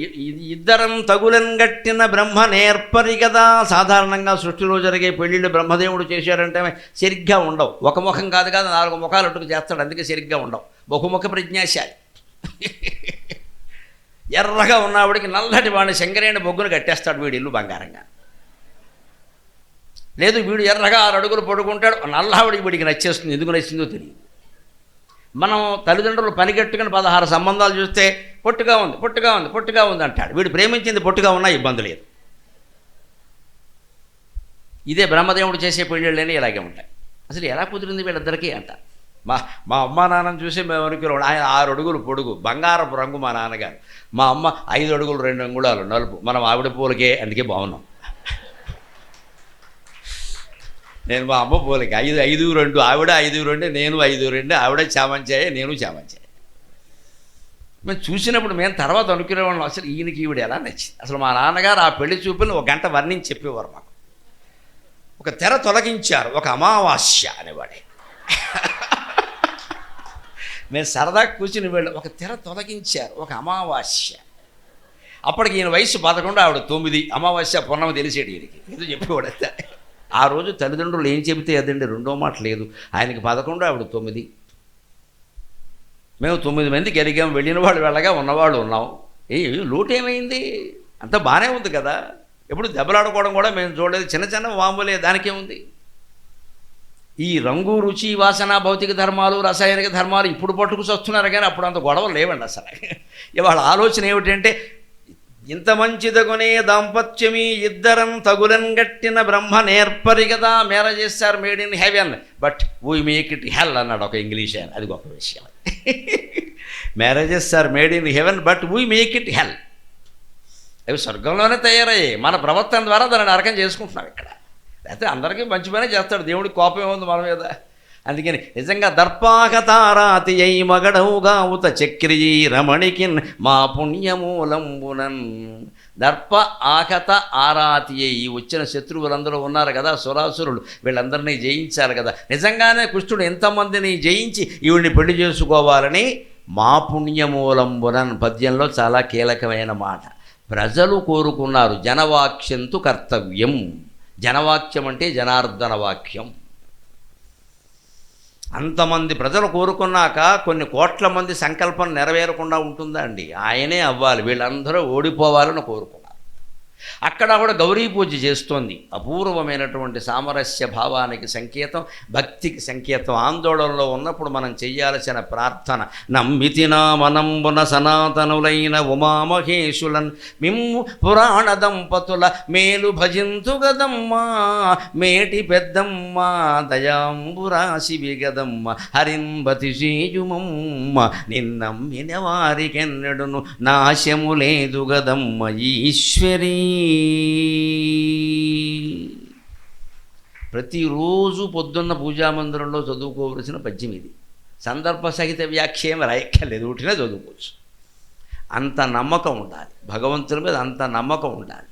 Speaker 1: ఇద్దరం తగులన్ గట్టిన బ్రహ్మ నేర్పరి కదా. సాధారణంగా సృష్టిలో జరిగే పెళ్ళిళ్ళు బ్రహ్మదేవుడు చేశారంటే సరిగ్గా ఉండవు. ఒక ముఖం కాదు 4 ముఖాలు అట్టుకు చేస్తాడు, అందుకే సరిగ్గా ఉండవు. బహుముఖ ప్రజ్ఞాశాలి. ఎర్రగా ఉన్నవాడికి నల్లటి వాడిని శంకరేణి బొగ్గును కట్టేస్తాడు, వీడి ఇల్లు బంగారంగా. లేదు వీడు ఎర్రగా 6 అడుగులు పడుకుంటాడు, నల్లవాడికి వీడికి నచ్చేస్తుంది, ఎందుకు నచ్చిందో తెలియదు. మనం తల్లిదండ్రులు పనిగట్టుకుని 16 సంబంధాలు చూస్తే పొట్టుగా ఉంది పొట్టుగా ఉంది పొట్టుగా ఉంది అంటాడు. వీడు ప్రేమించింది పొట్టుగా ఉన్నా ఇబ్బంది లేదు. ఇదే బ్రహ్మదేవుడు చేసే పెళ్ళిళ్ళని ఇలాగే ఉంటాయి. అసలు ఎలా కుదిరింది వీళ్ళిద్దరికీ అంట. మా అమ్మ నాన్నని చూసి మేము అనుకున్నాం, ఆయన 6 అడుగులు పొడుగు బంగారపు రంగు మా నాన్నగారు, మా అమ్మ 5 అడుగులు 2 అంగుళాలు నలుపు, మనం ఆవిడ పూలకే అందుకే బాగున్నాం. నేను మా అమ్మ పోలిక 5'5'2", ఆవిడ 5'2", నేను 5'2", ఆవిడ చామంచాయ, నేను చామంచాయ. మేము చూసినప్పుడు మేము తర్వాత అనుకునేవాళ్ళం, అసలు ఈయనకి ఈవిడ ఎలా నచ్చింది. అసలు మా నాన్నగారు ఆ పెళ్లి చూపులను 1 గంట వర్ణించి చెప్పేవారు మాకు. ఒక తెర తొలగించారు, ఒక అమావాస్య అనేవాడే. మేము సరదాగా కూర్చుని వెళ్ళి ఒక తెర తొలగించారు, ఒక అమావాస్య. అప్పటికి ఈయన వయసు 11, ఆవిడ 9. అమావాస్య పొన్నమ తెలిసేటి ఈయనకి ఏదో చెప్పేవాడు. ఆ రోజు తల్లిదండ్రులు ఏం చెబితే అదండి, రెండో మాట లేదు. ఆయనకి 11, ఆవిడ 9. మేము 9 మంది గెలిగాం, వెళ్ళిన వాళ్ళు వెళ్ళగా ఉన్నవాళ్ళు ఉన్నాం. లోటు ఏమైంది, అంతా బాగానే ఉంది కదా. ఎప్పుడు దెబ్బలాడుకోవడం కూడా మేము చూడలేదు, చిన్న చిన్న వాములే, దానికేముంది. ఈ రంగు రుచి వాసన భౌతిక ధర్మాలు రసాయనిక ధర్మాలు ఇప్పుడు పట్టుకుని కానీ అప్పుడు అంత గొడవలు లేవండి అసలు. ఇవాళ ఆలోచన ఏమిటంటే, ఇంత మంచిదగునే దాంపత్యమి ఇద్దరం తగులన్ గట్టిన బ్రహ్మ నేర్పరి కదా. Marriages are made in heaven but we make it hell అన్నాడు ఒక ఇంగ్లీష్ ఆయన. అది గొప్ప విషయం. Marriages are made in heaven but we make it hell. అవి స్వర్గంలోనే తయారయ్యాయి, మన ప్రవర్తన ద్వారా దాన్ని నరకం చేసుకుంటున్నాం ఇక్కడ. అయితే అందరికీ మంచి పనే చేస్తాడు, దేవుడికి కోపం ఏముంది మన మీద. అందుకని నిజంగా దర్పాకతారాతి అయి మగడవుగా ఉత చక్రియీ రమణికిన్ మా పుణ్యమూలంబునన్. దర్ప ఆకత ఆరాతి అయి వచ్చిన శత్రువులందరూ ఉన్నారు కదా, సురాసురులు, వీళ్ళందరినీ జయించాలి కదా. నిజంగానే కృష్ణుడు ఎంతమందిని జయించి ఈవిడిని పెళ్లి చేసుకోవాలని మా పుణ్యమూలంబునన్ పద్యంలో చాలా కీలకమైన మాట. ప్రజలు కోరుకున్నారు. జనవాక్యంతు కర్తవ్యం. జనవాక్యం అంటే జనార్దన వాక్యం. అంతమంది ప్రజలు కోరుకున్నాక కొన్ని కోట్ల మంది సంకల్పం నెరవేరకుండా ఉంటుందా అండి? ఆయనే అవ్వాలి, వీళ్ళందరూ ఓడిపోవాలని కోరుకున్నారు. అక్కడ కూడా గౌరీ పూజ చేస్తోంది. అపూర్వమైనటువంటి సామరస్య భావానికి సంకేతం, భక్తికి సంకేతం. ఆందోళనలో ఉన్నప్పుడు మనం చెయ్యాల్సిన ప్రార్థన, నమ్మితి నా మనంబున సనాతనులైన ఉమామహేశులన్ మిమ్ము పురాణ దంపతుల మేలు భజింతు గదమ్మా, మేటి పెద్దమ్మ దయాంబురాశివి గదమ్మ, హరింబతి శ్రీయుమమ్మ, నిన్నమ్మిన వారికెన్నడును నాశము లేదు గదమ్మ ఈశ్వరీ. ప్రతిరోజు పొద్దున్న పూజామందిరంలో చదువుకోవలసిన పద్యం ఇది. సందర్భ సహిత వ్యాఖ్యేం రాయక్కర్లేదు, ఉట్టినా చదువుకోవచ్చు. అంత నమ్మకం ఉండాలి భగవంతుని మీద, అంత నమ్మకం ఉండాలి.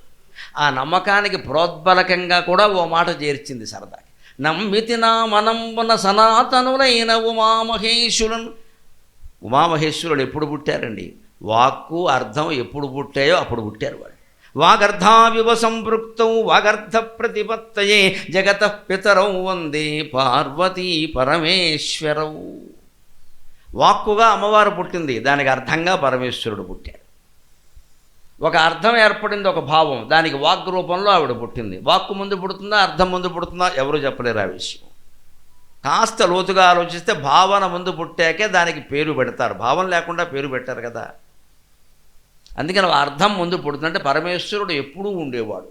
Speaker 1: ఆ నమ్మకానికి ప్రోద్బలకంగా కూడా ఓ మాట చేర్చింది సరదాకి. నమ్మితి నా మనంబున సనాతనులైన ఉమామహేశ్వరులను. ఉమామహేశ్వరుడు ఎప్పుడు పుట్టారండి? వాక్కు అర్థం ఎప్పుడు పుట్టాయో అప్పుడు పుట్టారు వాళ్ళు. వాగర్ధావివ సంపృక్తౌ వాగర్ధ ప్రతిపత్తయే జగతః పితరౌ వందే పార్వతీ పరమేశ్వరౌ. వాక్కుగా అమ్మవారు పుట్టింది, దానికి అర్థంగా పరమేశ్వరుడు పుట్టాడు. ఒక అర్థం ఏర్పడింది, ఒక భావం, దానికి వాక్ రూపంలో ఆవిడ పుట్టింది. వాక్కు ముందు పుడుతుందా అర్థం ముందు పుడుతుందా ఎవరు చెప్పలేరు ఆ విషయం. కాస్త లోతుగా ఆలోచిస్తే భావన ముందు పుట్టాకే దానికి పేరు పెడతారు, భావం లేకుండా పేరు పెట్టారు కదా. అందుకని అర్థం ముందు పుడుతుందంటే పరమేశ్వరుడు ఎప్పుడూ ఉండేవాడు.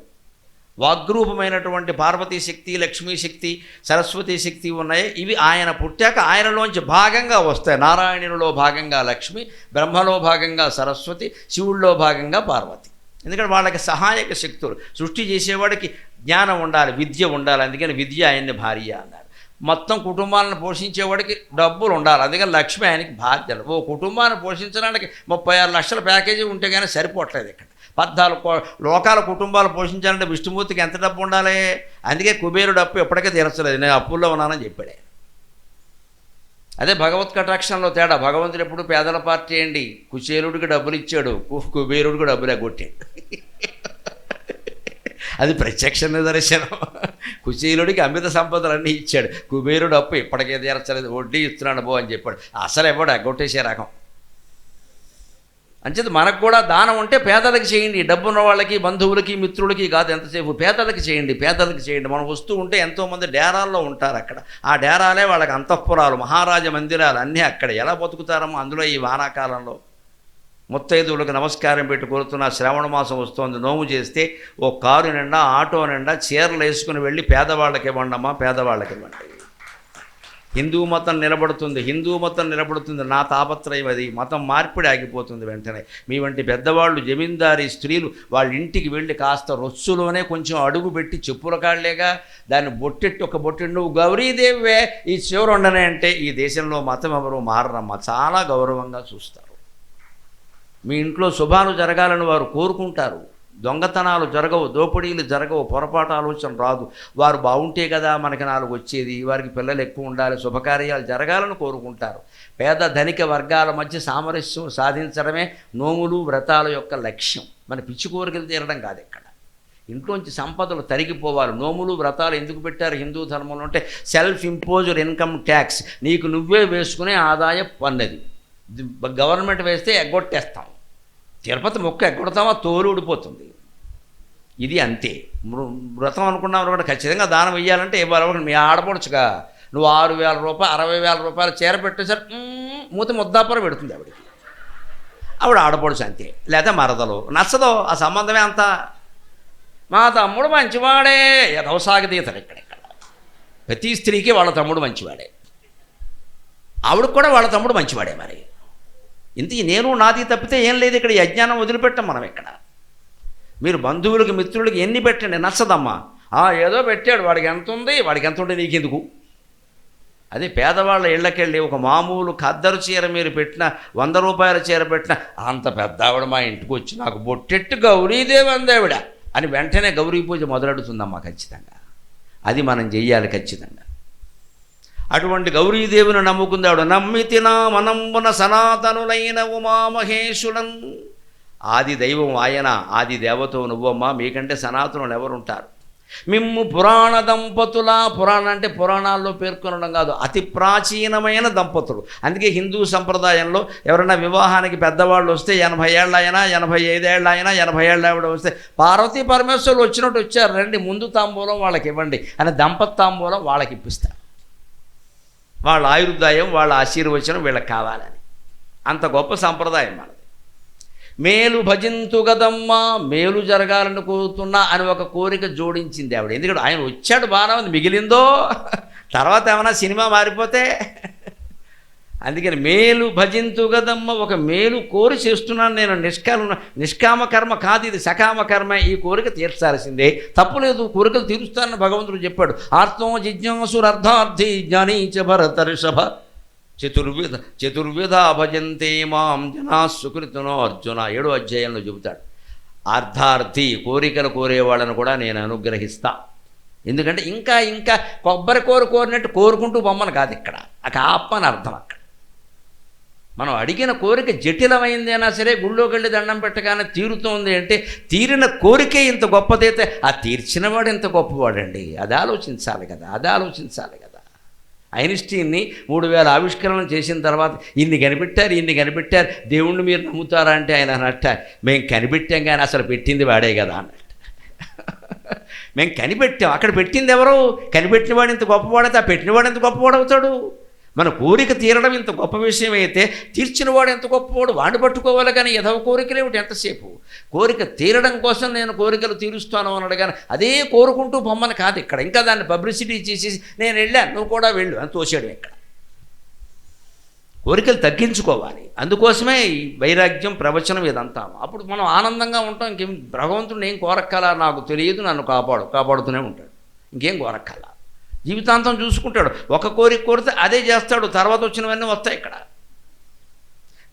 Speaker 1: వాగ్రూపమైనటువంటి పార్వతీ శక్తి, లక్ష్మీ శక్తి, సరస్వతీ శక్తి ఉన్నాయి. ఇవి ఆయన పుట్టాక ఆయనలోంచి భాగంగా వస్తాయి. నారాయణునిలో భాగంగా లక్ష్మి, బ్రహ్మలో భాగంగా సరస్వతి, శివుడిలో భాగంగా పార్వతి. ఎందుకంటే వాళ్ళకి సహాయక శక్తులు. సృష్టి చేసేవాడికి జ్ఞానం ఉండాలి, విద్య ఉండాలి. అందుకని విద్య ఆయన్ని భార్య అన్నారు. మొత్తం కుటుంబాలను పోషించేవాడికి డబ్బులు ఉండాలి, అందుకని లక్ష్మి ఆయనకి బాధ్యత. ఓ కుటుంబాన్ని పోషించడానికి 36 లక్షల ప్యాకేజీ ఉంటే కానీ సరిపోవట్లేదు. ఇక్కడ లోకాల కుటుంబాలు పోషించాలంటే విష్ణుమూర్తికి ఎంత డబ్బు ఉండాలి? అందుకే కుబేరుడు అప్పు ఎప్పటికే తీర్చలేదు, నేను అప్పుల్లో ఉన్నానని చెప్పాడే. అదే భగవత్ కటాక్షంలో తేడా. భగవంతుడు ఎప్పుడు పేదల పార్టీ అండి. కుచేలుడికి డబ్బులు ఇచ్చాడు, కుబేరుడికి డబ్బులే కొట్టాడు. అది ప్రత్యక్ష నిదర్శనం. కుచేలుడికి అమిత సంపదలన్నీ ఇచ్చాడు, కుబేరుడు అప్పు ఇప్పటికే తీర్చలేదు, వడ్డీ ఇస్తున్నాడు బో అని చెప్పాడు. అసలు ఎవడు ఎగ్గొట్టేసే రకం. అంచేది మనకు కూడా దానం ఉంటే పేదలకు చేయండి, డబ్బున్న వాళ్ళకి బంధువులకి మిత్రులకి కాదు, ఎంతసేపు పేదలకు చేయండి, పేదలకు చేయండి. మనం వస్తూ ఉంటే ఎంతోమంది డేరాల్లో ఉంటారు. అక్కడ ఆ డేరాలే వాళ్ళకి అంతఃపురాలు, మహారాజ మందిరాలు అన్నీ అక్కడ. ఎలా బతుకుతారమ్మో అందులో ఈ వానాకాలంలో. ముత్తైదువులకు నమస్కారం పెట్టి కోరుతున్న శ్రావణ మాసం వస్తోంది, నోము చేస్తే ఓ కారు నిండా ఆటో నిండా చీరలు వేసుకుని వెళ్ళి పేదవాళ్ళకి ఇవ్వండమ్మా, పేదవాళ్ళకి ఇవ్వండి. హిందూ మతం నిలబడుతుంది, హిందూ మతం నిలబడుతుంది. నా తాపత్రయం అది. మతం మార్పిడి ఆగిపోతుంది వెంటనే. మీ వంటి పెద్దవాళ్ళు, జమీందారీ స్త్రీలు వాళ్ళ ఇంటికి వెళ్ళి కాస్త రొచ్చులోనే కొంచెం అడుగు పెట్టి చెప్పుల కాళ్ళేగా దాన్ని బొట్టెట్టి ఒక బొట్టెట్టు నువ్వు గౌరీదేవే ఈ చివరుండనే అంటే ఈ దేశంలో మతం ఎవరు మారరమ్మా, చాలా గౌరవంగా చూస్తారు. మీ ఇంట్లో శుభాలు జరగాలని వారు కోరుకుంటారు. దొంగతనాలు జరగవు, దోపిడీలు జరగవు, పొరపాటు ఆలోచన రాదు. వారు బాగుంటే కదా మనకి 4 వచ్చేది, వారికి పిల్లలు ఎక్కువ ఉండాలి, శుభకార్యాలు జరగాలని కోరుకుంటారు. పేద ధనిక వర్గాల మధ్య సామరస్యం సాధించడమే నోములు వ్రతాల యొక్క లక్ష్యం. మన పిచ్చి కోరికలు తీరడం కాదు. ఇక్కడ ఇంట్లోంచి సంపదలు తరిగిపోవాలి. నోములు వ్రతాలు ఎందుకు పెట్టారు హిందూ ధర్మంలో అంటే సెల్ఫ్ ఇంపోజ్డ్ ఇన్కమ్ ట్యాక్స్. నీకు నువ్వే వేసుకునే ఆదాయ పన్నది. గవర్నమెంట్ వేస్తే ఎగ్గొట్టేస్తాం. తిరుపతి మొక్క ఎగ్గొడతామా తోలు ఊడిపోతుంది. ఇది అంతే. వ్రతం అనుకున్నావు కూడా ఖచ్చితంగా దానం వెయ్యాలంటే ఇవ్వాలి. మీ ఆడపడుచుగా నువ్వు 6,000 రూపాయలు 60,000 రూపాయలు చీర పెట్టేసరికి మూత ముద్దాపర పెడుతుంది ఆవిడకి. ఆవిడ ఆడపడుచు అంతే, లేదా మరదలు. నచ్చదో ఆ సంబంధమే అంతా. మా తమ్ముడు మంచివాడే, యథవసాగతీతలు ఇక్కడెక్కడ. ప్రతి స్త్రీకి వాళ్ళ తమ్ముడు మంచివాడే, ఆవిడకు కూడా వాళ్ళ తమ్ముడు మంచివాడే. మరి ఇంతకీ నేను నాది తప్పితే ఏం లేదు ఇక్కడ. ఈ అజ్ఞానం వదిలిపెట్టాం మనం ఇక్కడ. మీరు బంధువులకి మిత్రులకి ఎన్ని పెట్టండి, నచ్చదమ్మా. ఏదో పెట్టాడు, వాడికి ఎంత ఉంది, వాడికి ఎంత ఉంటే నీకెందుకు. అదే పేదవాళ్ళ ఇళ్ళకెళ్ళి ఒక మామూలు ఖద్దరు చీర మీరు పెట్టిన 100 రూపాయల చీర పెట్టిన అంత పెద్ద ఆవిడ మా ఇంటికి వచ్చి నాకు బొట్టెట్టు గౌరీదేవి అందావిడ అని వెంటనే గౌరీ పూజ మొదలెడుతుందమ్మా ఖచ్చితంగా. అది మనం చెయ్యాలి ఖచ్చితంగా. అటువంటి గౌరీదేవిని నమ్ముకుందాడు. నమ్మితినా మనంబున సనాతనులైన ఉమామహేశులం. ఆది దైవం ఆయన, ఆది దేవతో నువ్వమ్మా, మీకంటే సనాతనులు ఎవరుంటారు. మిమ్ము పురాణ దంపతుల, పురాణ అంటే పురాణాల్లో పేర్కొనడం కాదు, అతి ప్రాచీనమైన దంపతులు. అందుకే హిందూ సంప్రదాయంలో ఎవరైనా వివాహానికి పెద్దవాళ్ళు వస్తే 80 ఏళ్ళ అయినా 85 ఏళ్ళ అయినా 80 ఏళ్ళ ఆవిడ వస్తే పార్వతీ పరమేశ్వరులు వచ్చినట్టు వచ్చారు రండి, ముందు తాంబూలం వాళ్ళకి ఇవ్వండి అని దంపతి తాంబూలం వాళ్ళకి ఇప్పిస్తారు. వాళ్ళ ఆయుర్దాయం, వాళ్ళ ఆశీర్వచనం వీళ్ళకి కావాలని. అంత గొప్ప సంప్రదాయం మనది. మేలు భజింతు గదమ్మా, మేలు జరగాలని కోరుతున్నా అని ఒక కోరిక జోడించింది ఆవిడ. ఎందుకంటే ఆయన వచ్చాడు బాగానే ఉంది, మిగిలిందో తర్వాత ఏమైనా సినిమా మారిపోతే. అందుకని మేలు భజింతు గదమ్మ, ఒక మేలు కోరి చేస్తున్నాను నేను. నిష్కామ కర్మ కాదు ఇది, సకామ కర్మ. ఈ కోరిక తీర్చాల్సిందే, తప్పులేదు, కోరికలు తీరుస్తానని భగవంతుడు చెప్పాడు. ఆర్తో జిజ్ఞాసురర్థార్థి జ్ఞానీ చ భరతర్షభ చతుర్విధ భజంతే మాం జనా సుకృతనో అర్జున. 7వ అధ్యాయంలో చెబుతాడు. అర్థార్థి కోరికలు కోరేవాళ్ళను కూడా నేను అనుగ్రహిస్తా. ఎందుకంటే ఇంకా ఇంకా కొబ్బరి కోరినట్టు కోరుకుంటూ బొమ్మను కాదు ఇక్కడ, కాపని అర్థం. అక్కడ మనం అడిగిన కోరిక జటిలమైందైనా సరే గుళ్ళోకి వెళ్ళి దండం పెట్టగానే తీరుతోంది అంటే తీరిన కోరికే ఇంత గొప్పదైతే ఆ తీర్చినవాడు ఎంత గొప్పవాడండి. అది ఆలోచించాలి కదా, అది ఆలోచించాలి కదా. ఐన్స్టీన్ని 3000 ఆవిష్కరణలు చేసిన తర్వాత ఇన్ని కనిపెట్టారు, దేవుణ్ణి మీరు నమ్ముతారా అంటే ఆయన అన్నట్ట, మేము కనిపెట్టాం కానీ అసలు పెట్టింది వాడే కదా అన్నట్టు. మేము కనిపెట్టాం, అక్కడ పెట్టింది ఎవరు? కనిపెట్టినవాడు ఇంత గొప్పవాడైతే ఆ పెట్టినవాడు ఎంత గొప్పవాడవుతాడు? మన కోరిక తీరడం ఇంత గొప్ప విషయం అయితే తీర్చినవాడు ఎంత గొప్పవాడు, వాడిని పట్టుకోవాలి. కానీ ఎదవ కోరికలు ఏమిటి ఎంతసేపు? కోరిక తీరడం కోసం నేను కోరికలు తీరుస్తాను అన్నాడు కానీ అదే కోరుకుంటూ బొమ్మను కాదు ఇక్కడ. ఇంకా దాన్ని పబ్లిసిటీ చేసేసి నేను వెళ్ళాను నువ్వు కూడా వెళ్ళు అని తోసాడు. ఇక్కడ కోరికలు తగ్గించుకోవాలి. అందుకోసమే ఈ వైరాగ్యం ప్రవచనం ఇదంతా. అప్పుడు మనం ఆనందంగా ఉంటాం. ఇంకేం భగవంతుడిని ఏం కోరక్కలా, నాకు తెలియదు, నన్ను కాపాడుతూనే ఉంటాడు. ఇంకేం కోరక్కలా, జీవితాంతం చూసుకుంటాడు. ఒక కోరిక కోరితే అదే చేస్తాడు, తర్వాత వచ్చినవన్నీ వస్తాయి. ఇక్కడ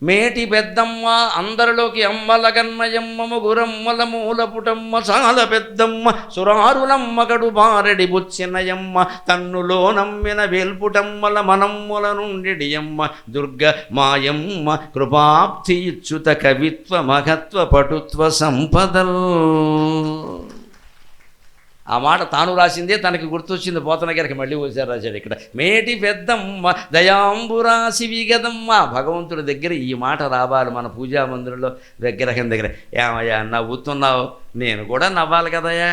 Speaker 1: మేటి పెద్దమ్మ అందరిలోకి అమ్మల గన్నయమ్మ ముగురమ్మల మూలపుటమ్మ చాలా పెద్దమ్మ సురారులమ్మ గడు బారెడి బుచ్చినయమ్మ తన్నులో నమ్మిన వేల్పుటమ్మల మనమ్ముల నుండిడియమ్మ దుర్గ మాయమ్మ కృపాప్తి ఇచ్చుత కవిత్వ మహత్వ పటుత్వ సంపదల్. ఆ మాట తాను రాసిందే తనకి గుర్తొచ్చింది. పోతన గారికి మళ్ళీ ఒకసారి రాశాడు ఇక్కడ. మేటి పెద్దమ్మ దయాంబురాశి విగదమ్మ. భగవంతుడి దగ్గర ఈ మాట రావాలి మన పూజా మందిరంలో విగ్రహం దగ్గర. ఏమయ్యా నవ్వుతున్నావు, నేను కూడా నవ్వాలి కదయ్యా,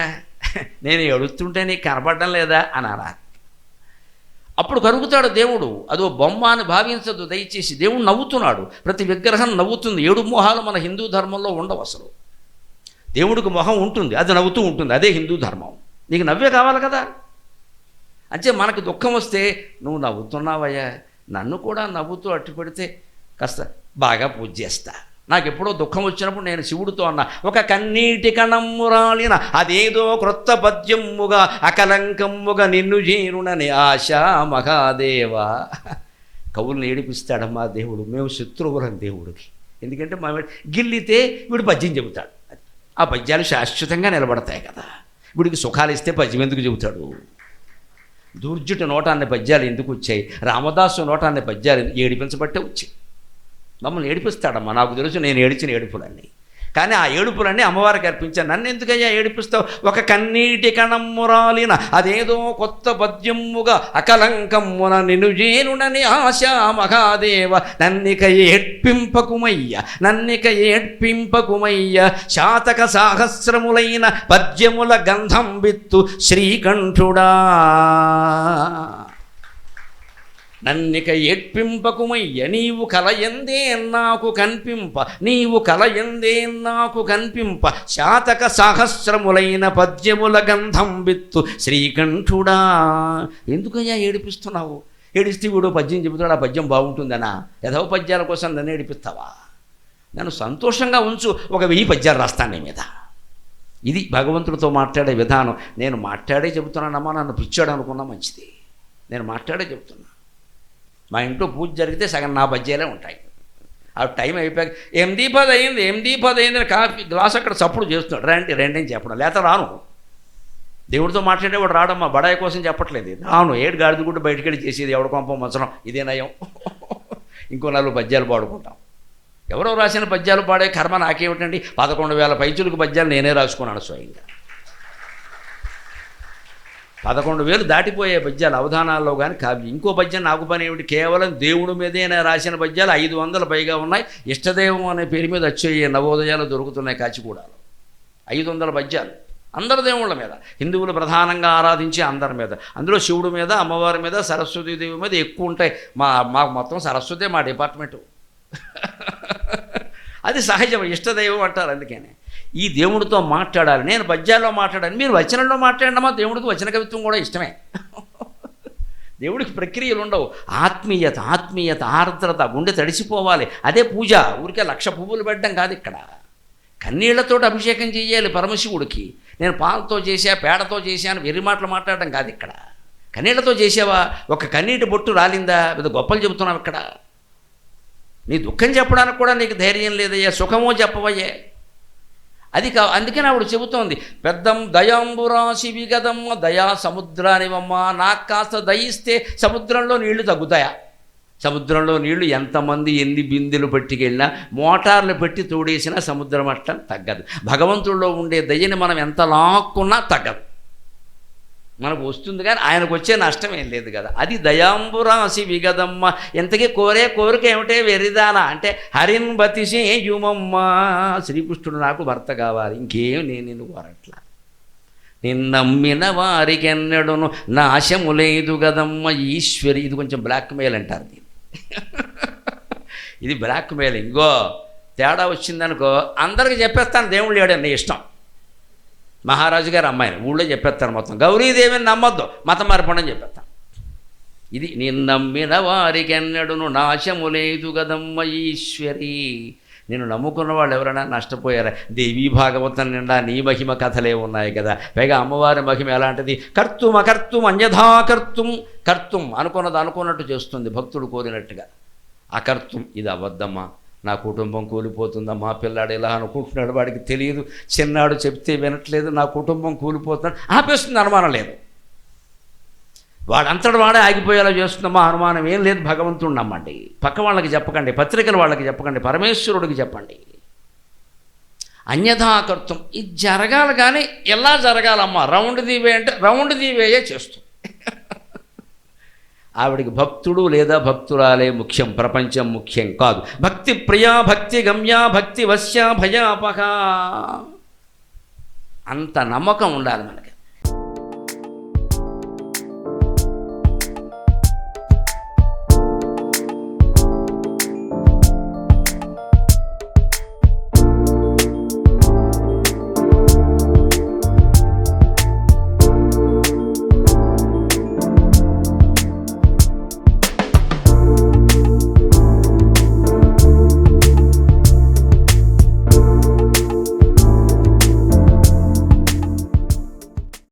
Speaker 1: నేను ఎడుతుంటే నీకు కనపడడం లేదా అనాలా. అప్పుడు కరుగుతాడు దేవుడు. అదో బొమ్మ అని భావించదు దయచేసి. దేవుడు నవ్వుతున్నాడు, ప్రతి విగ్రహం నవ్వుతుంది. 7 మొహాలు మన హిందూ ధర్మంలో ఉండవు. అసలు దేవుడికి మొహం ఉంటుంది, అది నవ్వుతూ ఉంటుంది. అదే హిందూ ధర్మం. నీకు నవ్వే కావాలి కదా. అంటే మనకు దుఃఖం వస్తే నువ్వు నవ్వుతున్నావయ్యా, నన్ను కూడా నవ్వుతూ అట్టు పెడితే కాస్త బాగా పూజ చేస్తా. నాకు ఎప్పుడో దుఃఖం వచ్చినప్పుడు నేను శివుడితో అన్నా, ఒక కన్నీటి కణమ్మురాలిన అదేదో క్రొత్త పద్యమ్ముగా అకలంకమ్ముగా నిన్ను చేరునని ఆశా మహాదేవ. కవుల్ని ఏడిపిస్తాడమ్మా దేవుడు. మేము శత్రువులం దేవుడికి. ఎందుకంటే మా గిల్లితే వీడు పద్యం చెబుతాడు. ఆ పద్యాలు శాశ్వతంగా నిలబడతాయి కదా. వీడికి సుఖాలు ఇస్తే పద్యం ఎందుకు చెబుతాడు? దూర్జుటి నోటాన్ని పద్యాలు ఎందుకు వచ్చాయి? రామదాసు నోటాన్ని పద్యాలు ఏడిపించబట్టే వచ్చాయి. మమ్మల్ని ఏడిపిస్తాడమ్మా. నాకు తెలుసు నేను ఏడిచిన ఏడుపులన్నీ. కానీ ఆ ఏడుపులన్నీ అమ్మవారికి అర్పించాను. నన్ను ఎందుకయ్యా ఏడిపిస్తావు? ఒక కన్నీటి కణమ్మురాలిన అదేదో కొత్త పద్యమ్ముగా అకలంకమ్మున నిన్ను చేరునని ఆశా మహాదేవ. నన్నిక ఏడ్పింపకుమయ్య, నన్నిక ఏడ్పింపకుమయ్య. శాతక సహస్రములైన పద్యముల గంధం విత్తు శ్రీకంఠుడా. నన్నిక ఏడ్పింపకుమయ్య, నీవు కలయందే నాకు కనిపింప, నీవు కలయందే నాకు కనిపింప. శాతక సహస్రములైన పద్యముల గంధం విత్తు శ్రీకంఠుడా. ఎందుకయ్యా ఏడిపిస్తున్నావు? ఏడిస్తే వీడు పద్యం చెబుతాడు, ఆ పద్యం బాగుంటుందనా? ఏదో పద్యాల కోసం నన్ను ఏడిపిస్తావా? నన్ను సంతోషంగా ఉంచు, ఒక 1000 పద్యాలు రాస్తాను నీ మీద. ఇది భగవంతుడితో మాట్లాడే విధానం. నేను మాట్లాడే చెబుతున్నానమ్మా, నన్ను పిచ్చాడు అనుకున్నా మంచిది. నేను మాట్లాడే చెబుతున్నా. మా ఇంట్లో పూజ జరిగితే సగం నా పద్యాలే ఉంటాయి. ఆ టైం అయిపోయాక 8:10 అయింది, 8:10 అయింది అని కాఫీ గ్లాస్ అక్కడ చప్పుడు చేస్తున్నాడు. రండి రండి అని చెప్పడం. లేత రాను. దేవుడితో మాట్లాడేవాడు రాడమ్మా, బడాయి కోసం చెప్పట్లేదు. రాను. 7 గాడిద గుడ్డు బయటికి వెళ్ళి చేసేది ఎవడ కొంప మచ్చడం, ఇదే నయం. ఇంకో 4 పద్యాలు పాడుకుంటాం. ఎవరో రాసిన పద్యాలు పాడే కర్మ నాకేమిటండి? 11,000 పైచులకు పద్యాలు నేనే రాసుకున్నాను స్వయంగా. 11,000 దాటిపోయే పద్యాలు అవధానాల్లో కానీ కావ్యం. ఇంకో పద్యం నాకు పని ఏమిటి? కేవలం దేవుడి మీదే రాసిన పద్యాలు 500 పైగా ఉన్నాయి. ఇష్టదేవం అనే పేరు మీద వచ్చే నవోదయాలు దొరుకుతున్నాయి కాచిగూడలో. 500 పద్యాలు అందరి దేవుళ్ళ మీద. హిందువులు ప్రధానంగా ఆరాధించే అందరి మీద. అందులో శివుడి మీద, అమ్మవారి మీద, సరస్వతీదేవి మీద ఎక్కువ ఉంటాయి. మాకు మొత్తం సరస్వతే మా డిపార్ట్మెంటు. అది సహజం, ఇష్టదైవం అంటారు. అందుకనే ఈ దేవుడితో మాట్లాడాలి. నేను పద్యాల్లో మాట్లాడాను, మీరు వచనంలో మాట్లాడమా. దేవుడికి వచన కవిత్వం కూడా ఇష్టమే. దేవుడికి ప్రక్రియలు ఉండవు. ఆత్మీయత, ఆత్మీయత, ఆర్ద్రత, గుండె తడిసిపోవాలి. అదే పూజ. ఊరికే 1,00,000 పువ్వులు పెట్టడం కాదు. ఇక్కడ కన్నీళ్లతో అభిషేకం చేయాలి పరమశివుడికి. నేను పాలతో చేశా, పేడతో చేశాను, వెర్రి మాటలు మాట్లాడడం కాదు. ఇక్కడ కన్నీళ్లతో చేసావా? ఒక కన్నీటి బొట్టు రాలిందా? పెద్ద గొప్పలు చెబుతున్నావు. ఇక్కడ నీ దుఃఖం చెప్పడానికి కూడా నీకు ధైర్యం లేదయ్యా, సుఖమో చెప్పవయ్యే. అది అందుకని ఆవిడ చెబుతోంది, పెద్దం దయాంబురాశి విగదమ్మ దయా సముద్రానివమ్మ. నాకు కాస్త దయిస్తే సముద్రంలో నీళ్లు తగ్గుతాయా? సముద్రంలో నీళ్లు ఎంతమంది ఎన్ని బిందెలు పట్టుకెళ్ళినా, మోటార్లు పెట్టి తోడేసినా సముద్రం మట్టం తగ్గదు. భగవంతుడిలో ఉండే దయని మనం ఎంత లాక్కున్నా తగ్గదు. మనకు వస్తుంది కానీ ఆయనకు వచ్చే నష్టం ఏం లేదు కదా. అది దయాంబురాశి విగదమ్మ. ఎంతకీ కోరిక ఏమిటే వెర్రిదానా అంటే హరిన్ బతిసేయుమమ్మ. శ్రీకృష్ణుడు నాకు భర్త కావాలి, ఇంకేం నేను నిన్ను కోరట్లా. నిన్నమ్మిన వారికెన్నడును నాశము లేదు గదమ్మ ఈశ్వరి. ఇది కొంచెం బ్లాక్మెయిల్ అంటారు దీన్ని. ఇది బ్లాక్మెయిల్. ఇంకో తేడా వచ్చిందనుకో అందరికీ చెప్పేస్తాను దేవుళ్ళు లేడని నీ ఇష్టం. మహారాజు గారు అమ్మాయిని ఊళ్ళో చెప్పేస్తాను మొత్తం. గౌరీదేవిని నమ్మొద్దు, మతం మారిపోండి అని చెప్పేస్తాను. ఇది నిన్నమ్మిన వారికెన్నడును నాశము లేదు గదమ్మ ఈశ్వరి. నేను నమ్ముకున్న వాళ్ళు ఎవరైనా నష్టపోయారా? దేవీ భాగవతం నిండా నీ మహిమ కథలే ఉన్నాయి కదా. పైగా అమ్మవారి మహిమ ఎలాంటిది? కర్తుం అకర్తుం అన్యథా కర్తుం. కర్తుం అనుకున్నది అనుకున్నట్టు చేస్తుంది, భక్తుడు కోరినట్టుగా. అకర్తుం ఇది అబద్ధమ్మా. నా కుటుంబం కూలిపోతుందా, మా పిల్లాడు ఇలా అనుకుంటున్నాడు, వాడికి తెలియదు, చిన్నాడు చెప్తే వినట్లేదు, నా కుటుంబం కూలిపోతున్నాడు ఆపేస్తుంది, అనుమానం లేదు. వాడంతటి వాడే ఆగిపోయేలా చేస్తుందమ్మా, అనుమానం ఏం లేదు. భగవంతుడు నమ్మండి, పక్క వాళ్ళకి చెప్పకండి, పత్రికల వాళ్ళకి చెప్పకండి, పరమేశ్వరుడికి చెప్పండి. అన్యథాకర్తం ఇది జరగాలి, కానీ ఎలా జరగాలమ్మా, రౌండ్ దీవే అంటే రౌండ్ దీవేయే చేస్తుంది. ఆవిడికి భక్తుడు లేదా భక్తురాలే ముఖ్యం, ప్రపంచం ముఖ్యం కాదు. భక్తి ప్రియా, భక్తి గమ్యా, భక్తి వశ్య భయాపహ, అంత నమ్మకం ఉండాలి మనకి.